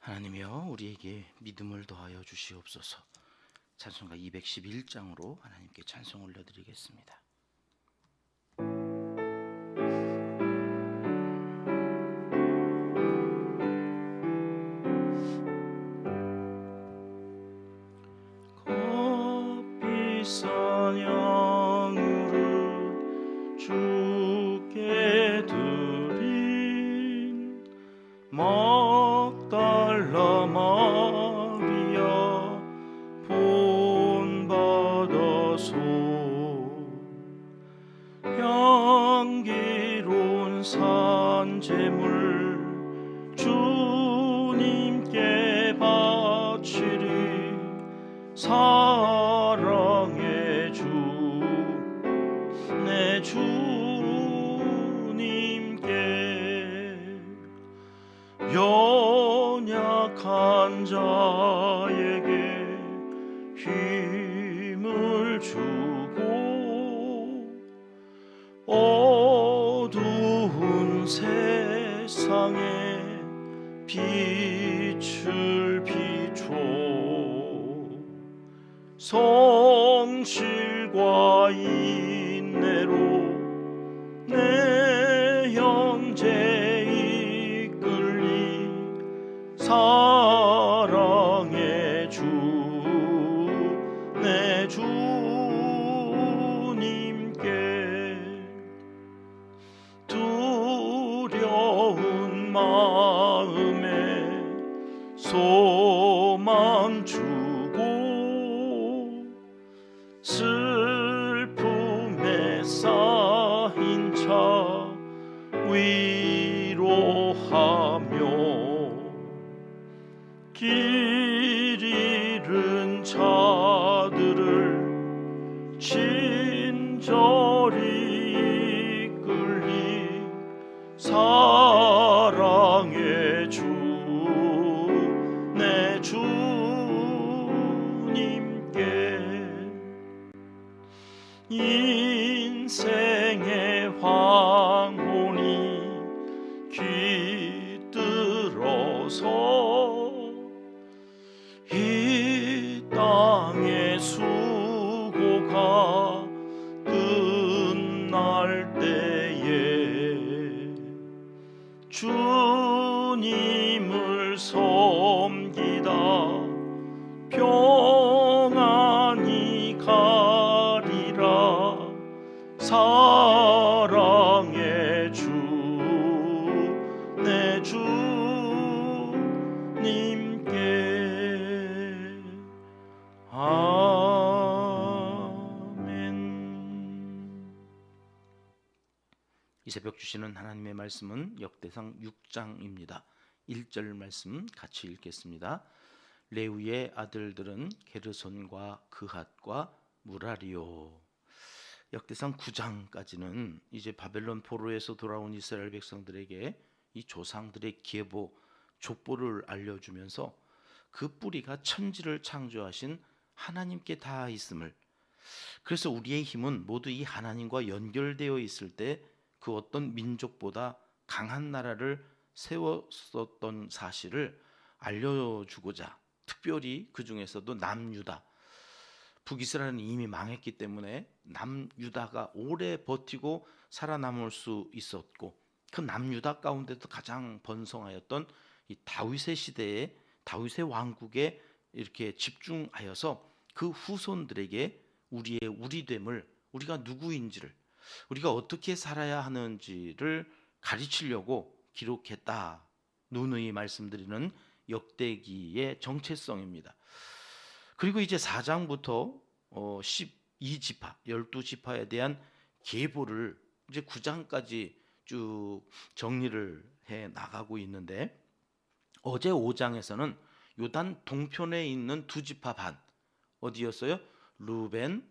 하나님이여 우리에게 믿음을 더하여 주시옵소서. 찬송가 211장으로 하나님께 찬송 올려드리겠습니다. 곱비싼 양으로 주께 드린 막달라 마리아 본받아서 향기로운 산제물 주님께 바치리. 사랑의 주 내 주님께 연약한 자에게 힘을 주고 어두운 세상에 빛을 비춰 성실과 인내로 내 형제 이끌리. 사랑의 주 내 주님께 두려운 마음에 소망 주고 슬픔에 쌓인 자 위로하며 길 잃은 자들을 친절히 이끌리. 사랑의 주 내 주님께 인생의 황혼이 깃들어서 이 땅의 수고가 끝날 때에 주님을 섬기다 평안히 가리라. 사랑의 주 내 주님께 아멘. 이 새벽 주시는 하나님의 말씀은 역대상 6장입니다. 1절 말씀 같이 읽겠습니다. 레위의 아들들은 게르손과 그핫과 무라리요. 역대상 9장까지는 이제 바벨론 포로에서 돌아온 이스라엘 백성들에게 이 조상들의 계보, 족보를 알려주면서 그 뿌리가 천지를 창조하신 하나님께 닿아 있음을, 그래서 우리의 힘은 모두 이 하나님과 연결되어 있을 때 그 어떤 민족보다 강한 나라를 세웠었던 사실을 알려주고자, 특별히 그 중에서도 남유다, 북이스라엘은 이미 망했기 때문에 남유다가 오래 버티고 살아남을 수 있었고, 그 남유다 가운데도 가장 번성하였던 이 다윗의 시대에 다윗의 왕국에 이렇게 집중하여서 그 후손들에게 우리의 우리됨을, 우리가 누구인지를, 우리가 어떻게 살아야 하는지를 가르치려고 기록했다. 누누이 말씀드리는 역대기의 정체성입니다. 그리고 이제 4장부터 12지파, 12지파에 대한 계보를 이제 9장까지 쭉 정리를 해 나가고 있는데, 어제 5장에서는 요단 동편에 있는 두 지파 반, 어디였어요? 루벤,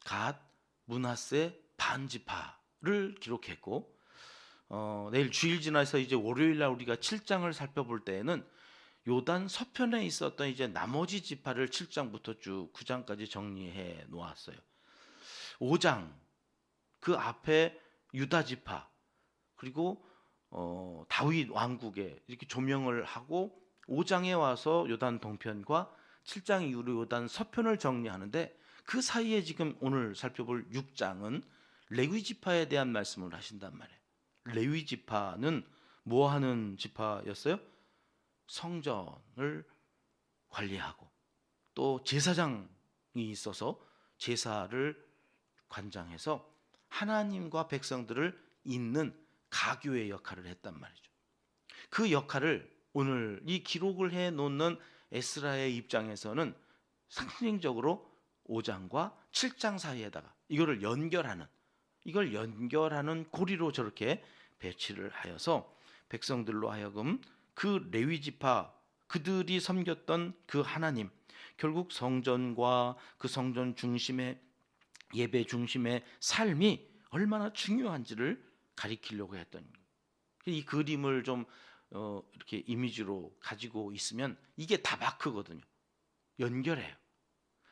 갓, 므낫세 반 지파를 기록했고, 내일 주일 지나서 이제 월요일 날 우리가 7장을 살펴볼 때에는 요단 서편에 있었던 이제 나머지 지파를 7장부터 쭉 9장까지 정리해 놓았어요. 5장 그 앞에 유다 지파, 그리고 다윗 왕국에 이렇게 조명을 하고 5장에 와서 요단 동편과 7장 이후로 요단 서편을 정리하는데, 그 사이에 지금 오늘 살펴볼 6장은 레위 지파에 대한 말씀을 하신단 말이에요. 레위 지파는 뭐 하는 지파였어요? 성전을 관리하고 또 제사장이 있어서 제사를 관장해서 하나님과 백성들을 잇는 가교의 역할을 했단 말이죠. 그 역할을 오늘 이 기록을 해 놓는 에스라의 입장에서는 상징적으로 5장과 7장 사이에다가 이걸 연결하는 고리로 저렇게 배치를 하여서 백성들로 하여금 그 레위 지파, 그들이 섬겼던 그 하나님, 결국 성전과 그 성전 중심의 예배 중심의 삶이 얼마나 중요한지를 가리키려고 했던 거예요. 이 그림을 좀 이렇게 이미지로 가지고 있으면 이게 다 마크거든요. 연결해요.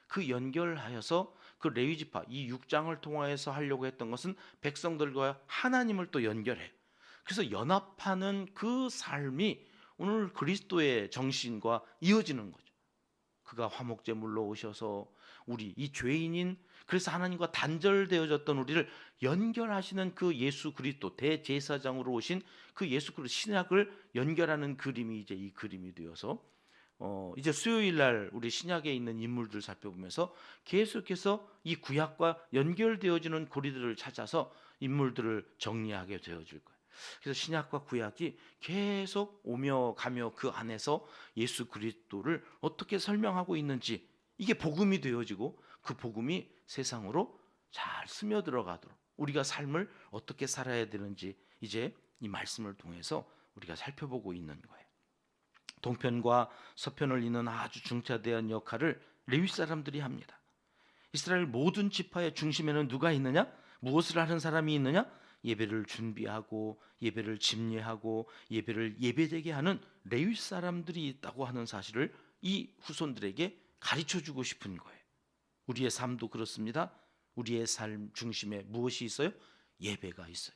그 연결하여서 그 레위 지파 이 6장을 통하여서 하려고 했던 것은 백성들과 하나님을 또 연결해요. 그래서 연합하는 그 삶이 오늘 그리스도의 정신과 이어지는 거죠. 그가 화목제물로 오셔서 우리 이 죄인인, 그래서 하나님과 단절되어졌던 우리를 연결하시는 그 예수 그리스도 대제사장으로 오신 그 예수 그리스도 신약을 연결하는 그림이 이제 이 그림이 되어서 이제 수요일 날 우리 신약에 있는 인물들 살펴보면서 계속해서 이 구약과 연결되어지는 고리들을 찾아서 인물들을 정리하게 되어질 거예요. 그래서 신약과 구약이 계속 오며 가며 그 안에서 예수 그리스도를 어떻게 설명하고 있는지, 이게 복음이 되어지고 그 복음이 세상으로 잘 스며들어가도록 우리가 삶을 어떻게 살아야 되는지 이제 이 말씀을 통해서 우리가 살펴보고 있는 거예요. 동편과 서편을 잇는 아주 중차대한 역할을 레위 사람들이 합니다. 이스라엘 모든 지파의 중심에는 누가 있느냐? 무엇을 하는 사람이 있느냐? 예배를 준비하고 예배를 집례하고 예배를 예배되게 하는 레위 사람들이 있다고 하는 사실을 이 후손들에게 가르쳐주고 싶은 거예요. 우리의 삶도 그렇습니다. 우리의 삶 중심에 무엇이 있어요? 예배가 있어요.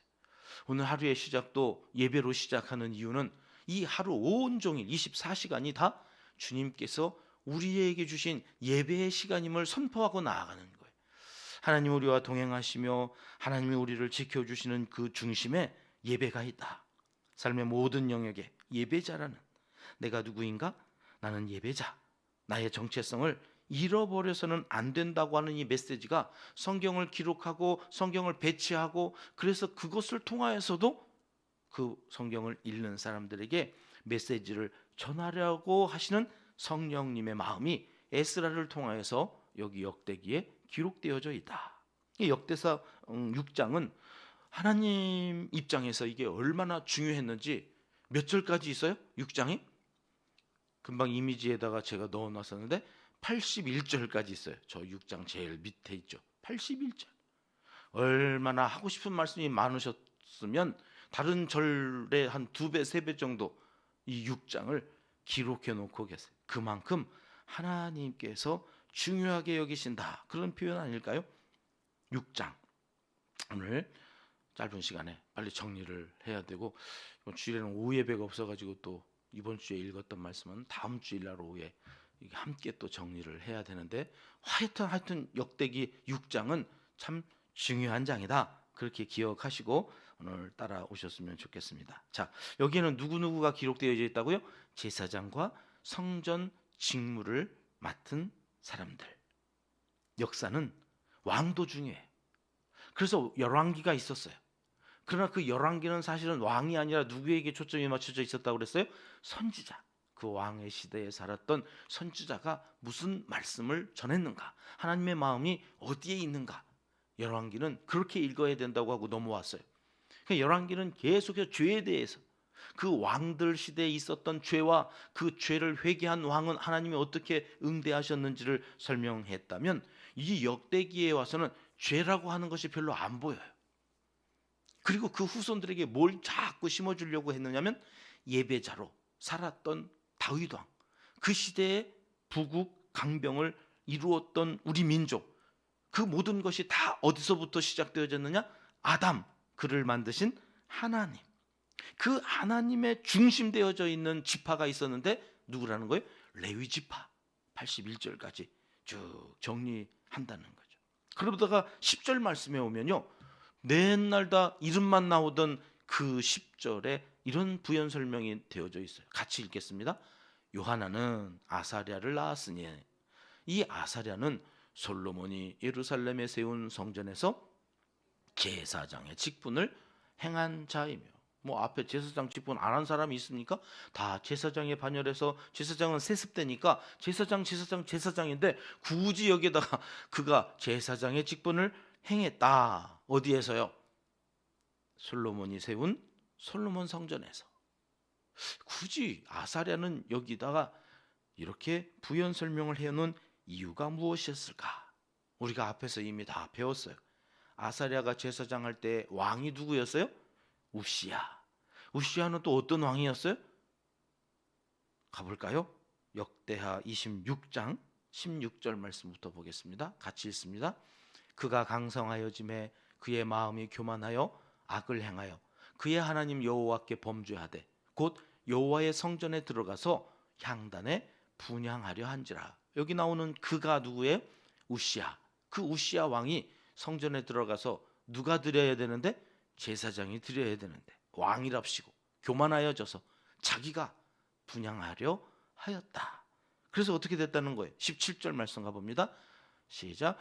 오늘 하루의 시작도 예배로 시작하는 이유는 이 하루 온종일 24시간이 다 주님께서 우리에게 주신 예배의 시간임을 선포하고 나아가는 거예요. 하나님 우리와 동행하시며 하나님이 우리를 지켜주시는 그 중심에 예배가 있다. 삶의 모든 영역에 예배자라는, 내가 누구인가? 나는 예배자. 나의 정체성을 잃어버려서는 안 된다고 하는 이 메시지가 성경을 기록하고 성경을 배치하고, 그래서 그것을 통하여서도 그 성경을 읽는 사람들에게 메시지를 전하려고 하시는 성령님의 마음이 에스라를 통하여서 여기 역대기에 기록되어져 있다. 이 역대사 6장은 하나님 입장에서 이게 얼마나 중요했는지, 몇 절까지 있어요? 6장이? 금방 이미지에다가 제가 넣어놨었는데 81절까지 있어요. 저 6장 제일 밑에 있죠. 81절. 얼마나 하고 싶은 말씀이 많으셨으면 다른 절의 한 2배, 3배 정도 이 6장을 기록해 놓고 계세요. 그만큼 하나님께서 중요하게 여기신다, 그런 표현 아닐까요? 6장. 오늘 짧은 시간에 빨리 정리를 해야 되고, 이번 주일에는 오후 예배가 없어가지고 또 이번 주에 읽었던 말씀은 다음 주일날 오후에 함께 또 정리를 해야 되는데, 하여튼 역대기 6장은 참 중요한 장이다, 그렇게 기억하시고 오늘 따라오셨으면 좋겠습니다. 자, 여기에는 누구누구가 기록되어 있다고요? 제사장과 성전 직무를 맡은 사람들. 역사는 왕도 중요해요. 그래서 열왕기가 있었어요. 그러나 그 열왕기는 사실은 왕이 아니라 누구에게 초점이 맞춰져 있었다고 그랬어요? 선지자. 그 왕의 시대에 살았던 선지자가 무슨 말씀을 전했는가, 하나님의 마음이 어디에 있는가, 열왕기는 그렇게 읽어야 된다고 하고 넘어왔어요. 열왕기는 계속해서 죄에 대해서, 그 왕들 시대에 있었던 죄와 그 죄를 회개한 왕은 하나님이 어떻게 응대하셨는지를 설명했다면, 이 역대기에 와서는 죄라고 하는 것이 별로 안 보여요. 그리고 그 후손들에게 뭘 자꾸 심어주려고 했느냐면, 예배자로 살았던 다윗 왕, 그 시대의 부국 강병을 이루었던 우리 민족, 그 모든 것이 다 어디서부터 시작되어졌느냐? 아담, 그를 만드신 하나님, 그 하나님의 중심되어져 있는 지파가 있었는데 누구라는 거예요? 레위 지파 81절까지 쭉 정리한다는 거죠. 그러다가 10절 말씀에 오면요, 맨날 다 이름만 나오던 그 10절에 이런 부연 설명이 되어져 있어요. 같이 읽겠습니다. 요하나는 아사랴를 낳았으니, 이 아사랴는 솔로몬이 예루살렘에 세운 성전에서 제사장의 직분을 행한 자이며, 뭐 앞에 제사장 직분 안 한 사람이 있습니까? 다 제사장에 반열해서, 제사장은 세습되니까 제사장인데 굳이 여기다가 그가 제사장의 직분을 행했다. 어디에서요? 솔로몬이 세운 솔로몬 성전에서. 굳이 아사랴는 여기다가 이렇게 부연 설명을 해놓은 이유가 무엇이었을까? 우리가 앞에서 이미 다 배웠어요. 아사랴가 제사장 할 때 왕이 누구였어요? 우시야. 우시야는 또 어떤 왕이었어요? 가볼까요? 역대하 26장 16절 말씀부터 보겠습니다. 같이 읽습니다. 그가 강성하여짐에 그의 마음이 교만하여 악을 행하여 그의 하나님 여호와께 범죄하되 곧 여호와의 성전에 들어가서 향단에 분향하려 한지라. 여기 나오는 그가 누구예요? 우시야. 그 우시야 왕이 성전에 들어가서 누가 드려야 되는데? 제사장이 드려야 되는데 왕이랍시고 교만하여져서 자기가 분향하려 하였다. 그래서 어떻게 됐다는 거예요? 17절 말씀 가봅니다. 시작.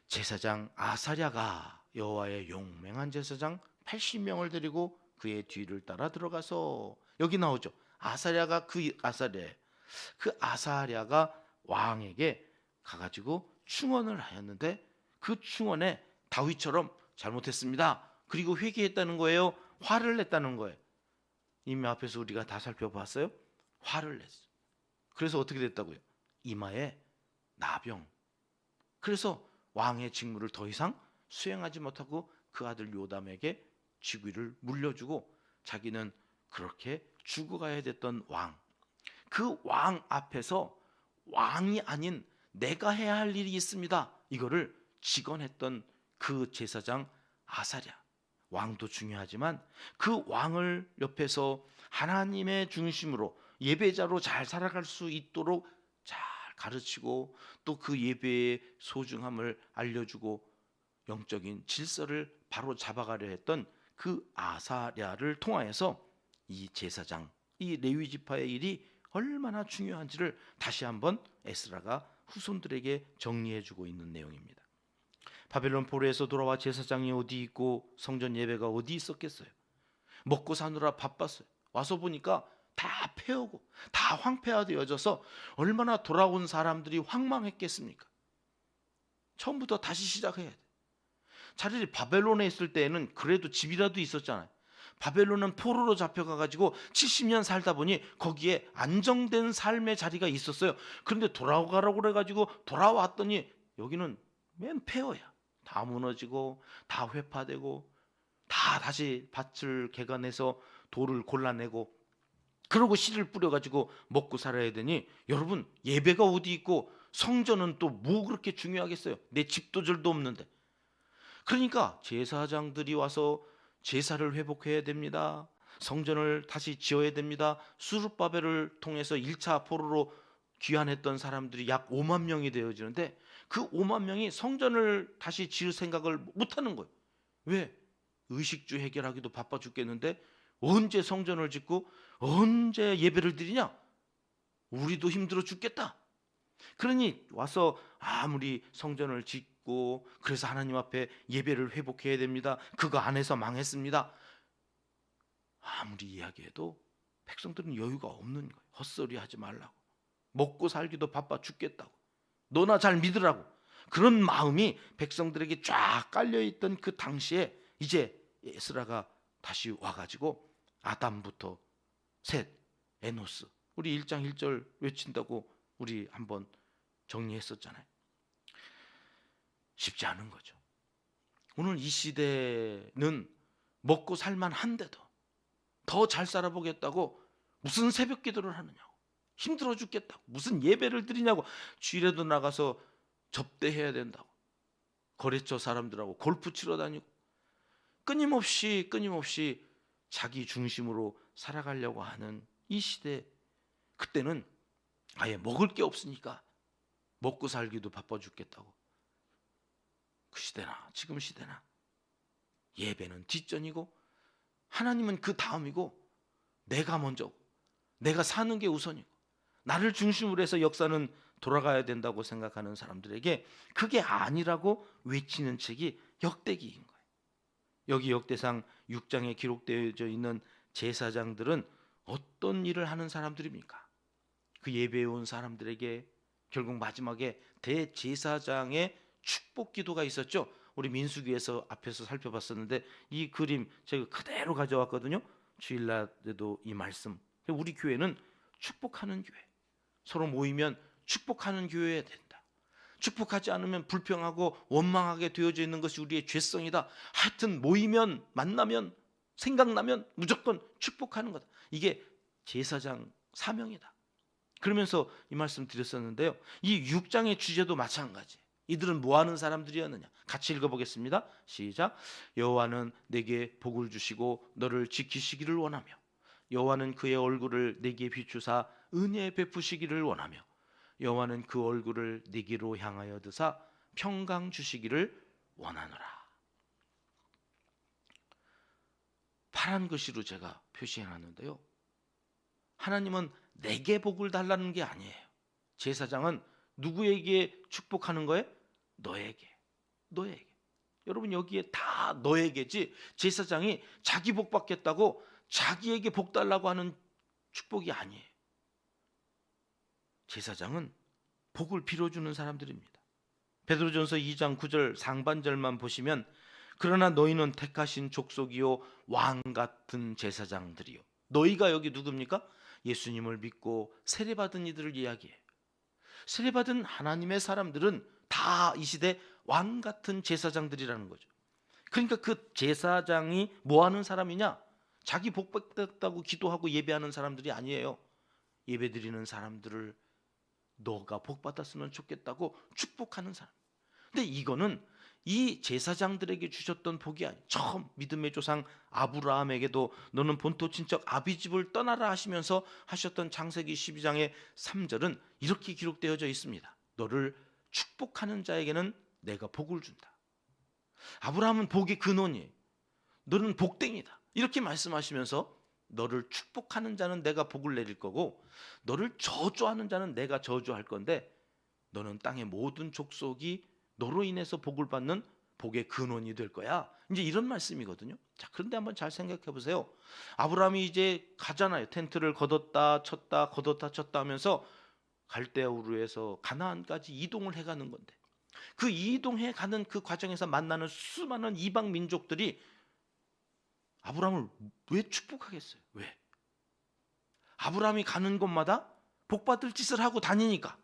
제사장 아사랴가 여호와의 용맹한 제사장 80명을 데리고 그의 뒤를 따라 들어가서, 여기 나오죠. 아사랴가 그 아사랴가 왕에게 가가지고 충언을 하였는데 그 충언에 다윗처럼 잘못했습니다, 그리고 회개했다는 거예요? 화를 냈다는 거예요? 이미 앞에서 우리가 다 살펴봤어요. 화를 냈어요. 그래서 어떻게 됐다고요? 이마에 나병. 그래서 왕의 직무를 더 이상 수행하지 못하고 그 아들 요담에게 직위를 물려주고 자기는 그렇게 죽어가야 됐던 왕. 그 왕 앞에서 왕이 아닌 내가 해야 할 일이 있습니다, 이거를 직언했던 그 제사장 아사랴. 왕도 중요하지만 그 왕을 옆에서 하나님의 중심으로 예배자로 잘 살아갈 수 있도록 잘 가르치고 또 그 예배의 소중함을 알려주고 영적인 질서를 바로 잡아가려 했던 그 아사랴를 통하여서 이 제사장, 이 레위 지파의 일이 얼마나 중요한지를 다시 한번 에스라가 후손들에게 정리해주고 있는 내용입니다. 바벨론 포로에서 돌아와 제사장이 어디 있고 성전 예배가 어디 있었겠어요? 먹고 사느라 바빴어요. 와서 보니까 다 폐허고 다 황폐화되어져서 얼마나 돌아온 사람들이 황망했겠습니까? 처음부터 다시 시작해야 돼. 차라리 바벨론에 있을 때에는 그래도 집이라도 있었잖아요. 바벨론은 포로로 잡혀가가지고 70년 살다 보니 거기에 안정된 삶의 자리가 있었어요. 그런데 돌아가라고 그래가지고 돌아왔더니 여기는 맨 폐허야. 다 무너지고 다 회파되고 다 다시 밭을 개간해서 돌을 골라내고 그러고 씨를 뿌려가지고 먹고 살아야 되니, 여러분 예배가 어디 있고 성전은 또 뭐 그렇게 중요하겠어요? 내 집도절도 없는데. 그러니까 제사장들이 와서 제사를 회복해야 됩니다. 성전을 다시 지어야 됩니다. 수룹바벨을 통해서 1차 포로로 귀환했던 사람들이 약 5만 명이 되어지는데 그 5만 명이 성전을 다시 지을 생각을 못하는 거예요. 왜? 의식주 해결하기도 바빠 죽겠는데 언제 성전을 짓고 언제 예배를 드리냐? 우리도 힘들어 죽겠다. 그러니 와서 아무리 성전을 짓고 그래서 하나님 앞에 예배를 회복해야 됩니다, 그거 안 해서 망했습니다, 아무리 이야기해도 백성들은 여유가 없는 거예요. 헛소리 하지 말라고, 먹고 살기도 바빠 죽겠다고, 너나 잘 믿으라고. 그런 마음이 백성들에게 쫙 깔려있던 그 당시에 이제 에스라가 다시 와가지고 아담부터 셋, 에노스, 우리 1장 1절 외친다고 우리 한번 정리했었잖아요. 쉽지 않은 거죠. 오늘 이 시대는 먹고 살만 한데도 더 잘 살아보겠다고 무슨 새벽 기도를 하느냐고, 힘들어 죽겠다고 무슨 예배를 드리냐고, 주일에도 나가서 접대해야 된다고 거래처 사람들하고 골프 치러 다니고 끊임없이 자기 중심으로 살아가려고 하는 이 시대, 그때는 아예 먹을 게 없으니까 먹고 살기도 바빠 죽겠다고. 그 시대나 지금 시대나 예배는 뒷전이고 하나님은 그 다음이고 내가 먼저고 내가 사는 게 우선이고 나를 중심으로 해서 역사는 돌아가야 된다고 생각하는 사람들에게 그게 아니라고 외치는 책이 역대기인 거예요. 여기 역대상 6장에 기록되어져 있는 제사장들은 어떤 일을 하는 사람들입니까? 그 예배에 온 사람들에게 결국 마지막에 대제사장의 축복 기도가 있었죠. 우리 민수기에서 앞에서 살펴봤었는데 이 그림 제가 그대로 가져왔거든요. 주일날에도 이 말씀. 우리 교회는 축복하는 교회. 서로 모이면 축복하는 교회여야 된다. 축복하지 않으면 불평하고 원망하게 되어져 있는 것이 우리의 죄성이다. 하여튼 모이면 만나면 생각나면 무조건 축복하는 거다. 이게 제사장 사명이다. 그러면서 이 말씀 드렸었는데요. 이 6장의 주제도 마찬가지. 이들은 뭐하는 사람들이었느냐. 같이 읽어보겠습니다. 시작. 여호와는 내게 복을 주시고 너를 지키시기를 원하며 여호와는 그의 얼굴을 내게 비추사 은혜 베푸시기를 원하며 여호와는 그 얼굴을 네게로 향하여 드사 평강 주시기를 원하노라. 파란 글씨로 제가 표시해놨는데요. 하나님은 내게 복을 달라는 게 아니에요. 제사장은 누구에게 축복하는 거예요? 너에게. 여러분 여기에 다 너에게지 제사장이 자기 복 받겠다고 자기에게 복 달라고 하는 축복이 아니에요. 제사장은 복을 빌어주는 사람들입니다. 베드로전서 2장 9절 상반절만 보시면 그러나 너희는 택하신 족속이요 왕 같은 제사장들이요. 너희가 여기 누굽니까? 예수님을 믿고 세례받은 이들을 이야기해요. 세례받은 하나님의 사람들은 다 이 시대 왕 같은 제사장들이라는 거죠. 그러니까 그 제사장이 뭐 하는 사람이냐? 자기 복 받겠다고 기도하고 예배하는 사람들이 아니에요. 예배드리는 사람들을 너가 복 받았으면 좋겠다고 축복하는 사람. 근데 이거는 이 제사장들에게 주셨던 복이 아니에요. 처음 믿음의 조상 아브라함에게도 너는 본토 친척 아비집을 떠나라 하시면서 하셨던 창세기 12장의 3절은 이렇게 기록되어져 있습니다. 너를 축복하는 자에게는 내가 복을 준다. 아브라함은 복의 근원이에요. 너는 복댕이다. 이렇게 말씀하시면서 너를 축복하는 자는 내가 복을 내릴 거고 너를 저주하는 자는 내가 저주할 건데 너는 땅의 모든 족속이 너로 인해서 복을 받는 복의 근원이 될 거야. 이제 이런 말씀이거든요. 자, 그런데 한번 잘 생각해 보세요. 아브라함이 이제 가잖아요. 텐트를 걷었다 쳤다 걷었다 쳤다 하면서 갈대아 우르에서 가나안까지 이동을 해가는 건데 그 이동해 가는 그 과정에서 만나는 수많은 이방 민족들이 아브라함을 왜 축복하겠어요? 왜? 아브라함이 가는 곳마다 복받을 짓을 하고 다니니까.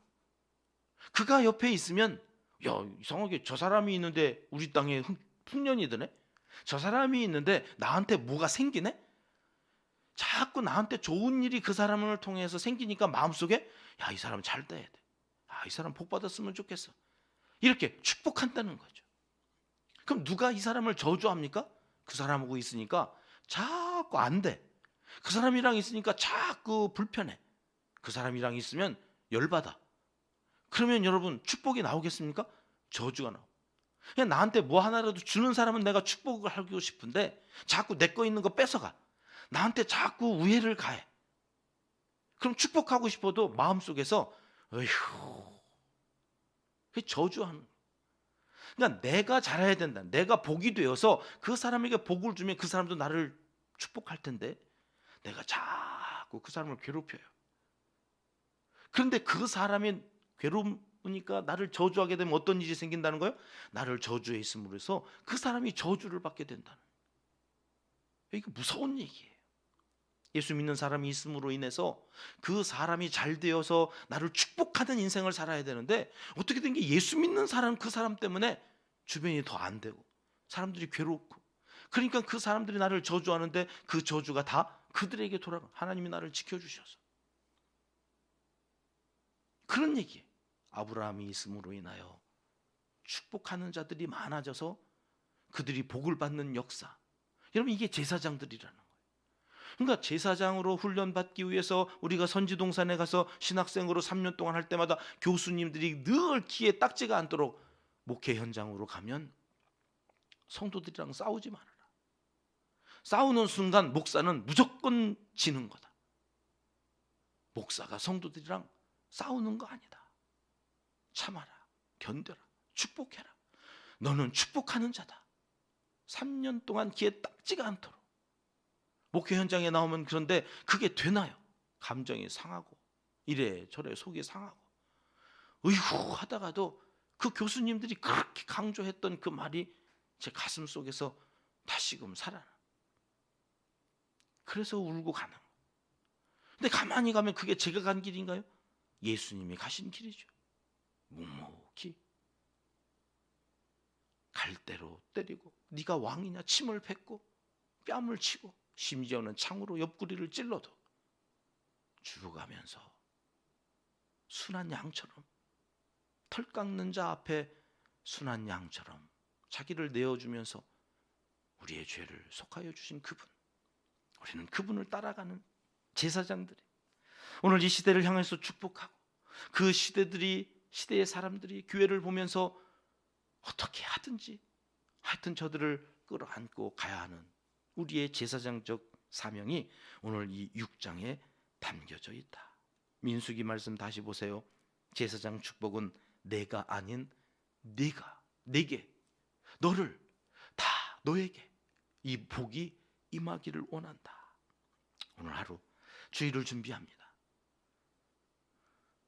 그가 옆에 있으면 야, 이상하게 저 사람이 있는데 우리 땅에 풍년이 드네? 저 사람이 있는데 나한테 뭐가 생기네? 자꾸 나한테 좋은 일이 그 사람을 통해서 생기니까 마음속에 야, 이 사람 잘 돼야 돼. 아, 이 사람 복 받았으면 좋겠어. 이렇게 축복한다는 거죠. 그럼 누가 이 사람을 저주합니까? 그 사람하고 있으니까 자꾸 안 돼. 그 사람이랑 있으니까 자꾸 불편해. 그 사람이랑 있으면 열받아. 그러면 여러분 축복이 나오겠습니까? 저주가 나오고. 그냥 나한테 뭐 하나라도 주는 사람은 내가 축복을 하고 싶은데 자꾸 내 거 있는 거 뺏어가. 나한테 자꾸 우애를 가해. 그럼 축복하고 싶어도 마음속에서 어휴, 저주하는. 그러니까 내가 잘해야 된다. 내가 복이 되어서 그 사람에게 복을 주면 그 사람도 나를 축복할 텐데 내가 자꾸 그 사람을 괴롭혀요. 그런데 그 사람이 괴로우니까 나를 저주하게 되면 어떤 일이 생긴다는 거예요? 나를 저주해 있음으로 해서 그 사람이 저주를 받게 된다는 거예요. 이거 무서운 얘기예요. 예수 믿는 사람이 있음으로 인해서 그 사람이 잘 되어서 나를 축복하는 인생을 살아야 되는데 어떻게 된 게 예수 믿는 사람 그 사람 때문에 주변이 더 안 되고 사람들이 괴롭고 그러니까 그 사람들이 나를 저주하는데 그 저주가 다 그들에게 돌아가. 하나님이 나를 지켜주셔서 그런 얘기예요. 아브라함이 있음으로 인하여 축복하는 자들이 많아져서 그들이 복을 받는 역사. 여러분 이게 제사장들이라는 거예요. 그러니까 제사장으로 훈련받기 위해서 우리가 선지동산에 가서 신학생으로 3년 동안 할 때마다 교수님들이 늘 귀에 딱지가 않도록 목회 현장으로 가면 성도들이랑 싸우지 말아라. 싸우는 순간 목사는 무조건 지는 거다. 목사가 성도들이랑 싸우는 거 아니다. 참아라, 견뎌라, 축복해라. 너는 축복하는 자다. 3년 동안 귀에 딱지가 않도록. 목회 현장에 나오면 그런데 그게 되나요? 감정이 상하고 이래저래 속이 상하고 으이구 하다가도 그 교수님들이 그렇게 강조했던 그 말이 제 가슴 속에서 다시금 살아나. 그래서 울고 가는 거예요. 근데 가만히 가면 그게 제가 간 길인가요? 예수님이 가신 길이죠. 묵묵히 갈대로 때리고 네가 왕이냐 침을 뱉고 뺨을 치고 심지어는 창으로 옆구리를 찔러도 죽어가면서 순한 양처럼, 털 깎는 자 앞에 순한 양처럼 자기를 내어주면서 우리의 죄를 속하여 주신 그분, 우리는 그분을 따라가는 제사장들이 오늘 이 시대를 향해서 축복하고 그 시대의 사람들이 교회를 보면서 어떻게 하든지 하여튼 저들을 끌어안고 가야 하는 우리의 제사장적 사명이 오늘 이 6장에 담겨져 있다. 민수기 말씀 다시 보세요. 제사장 축복은 내가 아닌 네가, 내게, 너를, 다 너에게 이 복이 임하기를 원한다. 오늘 하루 주일을 준비합니다.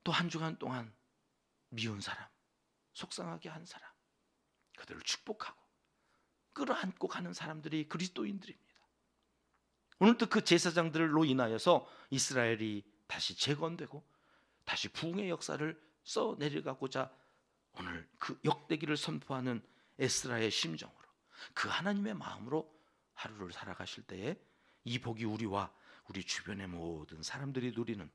또 한 주간 동안 미운 사람, 속상하게 한 사람, 그들을 축복하고 끌어안고 가는 사람들이 그리스도인들입니다. 오늘도 그 제사장들로 인하여서 이스라엘이 다시 재건되고 다시 부흥의 역사를 써내려가고자 오늘 그 역대기를 선포하는 에스라의 심정으로 그 하나님의 마음으로 하루를 살아가실 때에 이 복이 우리와 우리 주변의 모든 사람들이 누리는,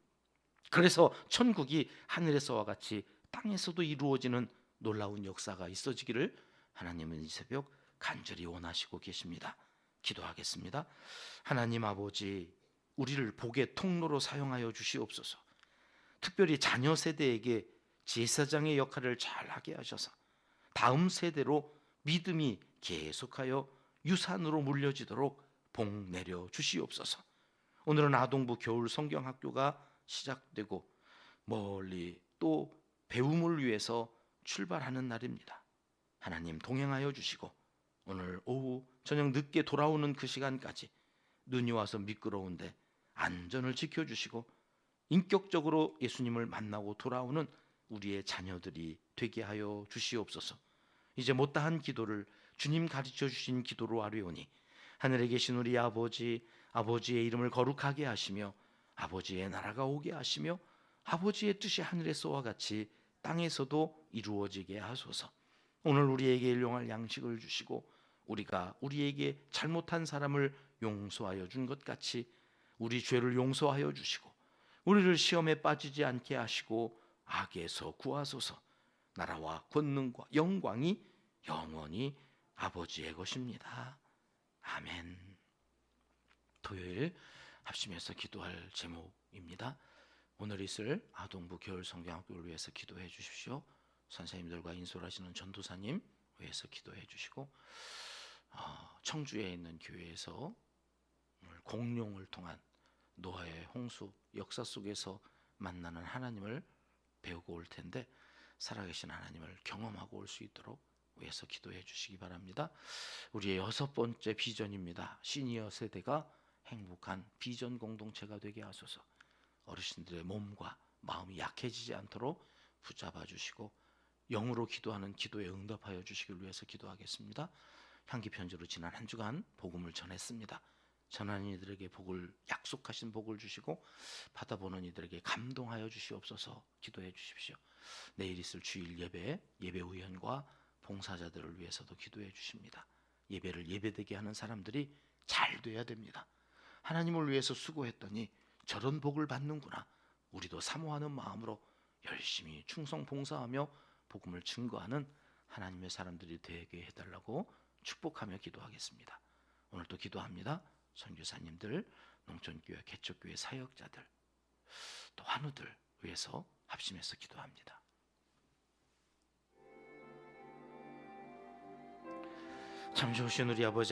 그래서 천국이 하늘에서와 같이 땅에서도 이루어지는 놀라운 역사가 있어지기를 하나님은 이 새벽 간절히 원하시고 계십니다. 기도하겠습니다. 하나님 아버지, 우리를 복의 통로로 사용하여 주시옵소서. 특별히 자녀 세대에게 제사장의 역할을 잘 하게 하셔서 다음 세대로 믿음이 계속하여 유산으로 물려지도록 복 내려 주시옵소서. 오늘은 아동부 겨울 성경학교가 시작되고 멀리 또 배움을 위해서 출발하는 날입니다. 하나님 동행하여 주시고 오늘 오후 저녁 늦게 돌아오는 그 시간까지 눈이 와서 미끄러운데 안전을 지켜주시고 인격적으로 예수님을 만나고 돌아오는 우리의 자녀들이 되게 하여 주시옵소서. 이제 못다한 기도를 주님 가르쳐 주신 기도로 아뢰오니 하늘에 계신 우리 아버지, 아버지의 이름을 거룩하게 하시며 아버지의 나라가 오게 하시며 아버지의 뜻이 하늘에서와 같이 땅에서도 이루어지게 하소서. 오늘 우리에게 일용할 양식을 주시고 우리가 우리에게 잘못한 사람을 용서하여 준 것 같이 우리 죄를 용서하여 주시고 우리를 시험에 빠지지 않게 하시고 악에서 구하소서. 나라와 권능과 영광이 영원히 아버지의 것입니다. 아멘. 토요일 합심해서 기도할 제목입니다. 오늘 있을 아동부 겨울 성경학교를 위해서 기도해 주십시오. 선생님들과 인솔하시는 전도사님 위해서 기도해 주시고 청주에 있는 교회에서 공룡을 통한 노아의 홍수 역사 속에서 만나는 하나님을 배우고 올 텐데 살아계신 하나님을 경험하고 올 수 있도록 위해서 기도해 주시기 바랍니다. 우리의 6번째 비전입니다. 시니어 세대가 행복한 비전 공동체가 되게 하소서. 어르신들의 몸과 마음이 약해지지 않도록 붙잡아 주시고 영으로 기도하는 기도에 응답하여 주시길 위해서 기도하겠습니다. 향기 편지로 지난 한 주간 복음을 전했습니다. 전하는 이들에게 복을, 약속하신 복을 주시고 받아보는 이들에게 감동하여 주시옵소서. 기도해 주십시오. 내일 있을 주일 예배 우연과 봉사자들을 위해서도 기도해 주십니다. 예배를 예배되게 하는 사람들이 잘 돼야 됩니다. 하나님을 위해서 수고했더니 저런 복을 받는구나. 우리도 사모하는 마음으로 열심히 충성 봉사하며 복음을 증거하는 하나님의 사람들이 되게 해달라고 축복하며 기도하겠습니다. 오늘도 기도합니다. 선교사님들, 농촌교회, 개척교회 사역자들, 또 환우들 위해서 합심해서 기도합니다. 참 좋으신 우리 아버지